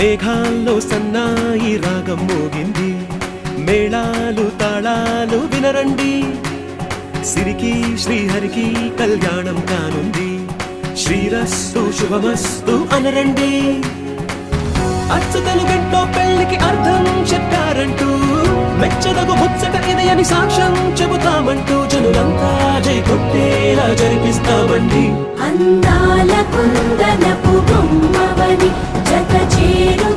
మేఘాల్లో సన్నాయి రాగం మోగింది, మేళాలు తాళాలు వినరండి. సిరికి శ్రీహరికి కళ్యాణం కానుంది, శ్రీరస్తు శుభమస్తు అనరండి. అచ్చ తెలుగింట్లో పెళ్లికి అర్థం చెప్పారంటూ, మెచ్చదగు ముచ్చట ఇది అని సాక్ష్యం చెబుతామంటూ, జనులంతా జై కొట్టేలా జరిపిస్తామండి. అందాల కుందనపు బొమ్మవని జత చేరు